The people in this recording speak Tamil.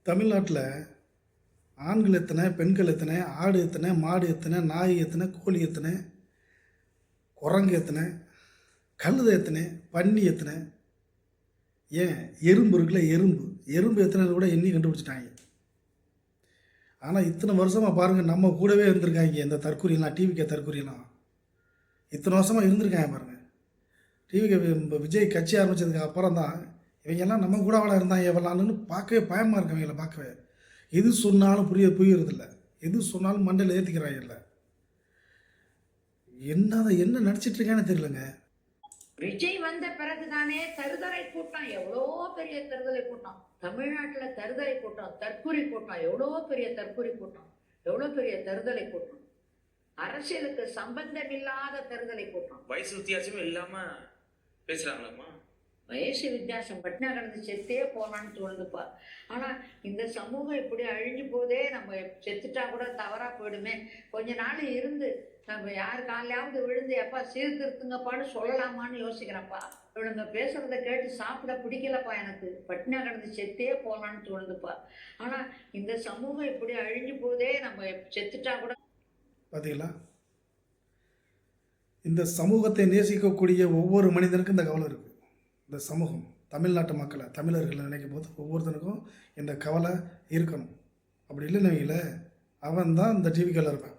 தமிழ்நாட்டில் ஆண்கள் எத்தனை, பெண்கள் எத்தனை, ஆடு எத்தனை, மாடு எத்தனை, நாய் எத்தனை, கோழி எத்தனை, குரங்கு எத்தனை, கழுதை எத்தனை, பன்னி எத்தனை, ஏன் எறும்பு இருக்குல்ல, எறும்பு எத்தனை கூட எண்ணி கண்டுபிடிச்சிட்டாங்க. ஆனால் இத்தனை வருஷமாக பாருங்கள், நம்ம கூடவே இருந்திருக்காங்க இந்த தற்கொலைலாம், டிவிகே தற்கொலைலாம் இத்தனை வருஷமாக இருந்திருக்காங்க பாருங்கள். டிவிகே விஜய் கட்சி ஆரம்பித்ததுக்கு அப்புறம் தான் இவங்கெல்லாம் நம்ம கூட அவளை இருந்தாங்க எவ்வளோன்னு பார்க்கவே பயமாக இருக்கு. அவங்கள பார்க்கவே எது சொன்னாலும் புரியறதில்ல, எது சொன்னாலும் மண்டையில் ஏற்றிக்கிறாங்க. இல்லை என்ன நடிச்சிட்ருக்கான்னு தெரியலங்க. விஜய் வந்த பிறகுதானே தருதலை கூட்டம், எவ்வளோ பெரிய தருதலை கூட்டம் தமிழ்நாட்டில், தருதலை கூட்டம், தற்கொலை கூட்டம், எவ்வளோ பெரிய தற்கொலை கூட்டம், எவ்வளோ பெரிய தருதலை கூட்டம், அரசியலுக்கு சம்பந்தம் இல்லாத தருதலை கூட்டம். வயசு வித்தியாசமே இல்லாம பேசுறாங்களாம்மா. வயசு வித்தியாசம் பட்டினா கடந்து செத்தே போனான்னு தோணுதுப்பா. ஆனால் இந்த சமூகம் இப்படி அழிஞ்சு போதே, நம்ம செத்துட்டா கூட தவறாக போயிடுமே. கொஞ்ச நாள் இருந்து நம்ம யார் காலையாவது விழுந்து எப்பா சீர்திருத்துங்கப்பான்னு சொல்லலாமான்னு யோசிக்கிறேன்ப்பா. இவனுங்க பேசுறத கேட்டு சாப்பிட பிடிக்கலப்பா எனக்கு. பட்டினா கடந்து செத்தே போனான்னு தோணுதுப்பா. ஆனால் இந்த சமூகம் இப்படி அழிஞ்சு போதே, நம்ம செத்துட்டா கூட. பார்த்தீங்களா, இந்த சமூகத்தை நேசிக்கக்கூடிய ஒவ்வொரு மனிதனுக்கும் இந்த கவலை இருக்குது. இந்த சமூகம் தமிழ்நாட்டு மக்களை, தமிழர்களை நினைக்கும் போது ஒவ்வொருத்தனுக்கும் இந்த கவலை இருக்கணும். அப்படி இல்லைன்னு அவன் தான் இந்த டிவிக்கில் இருப்பான்.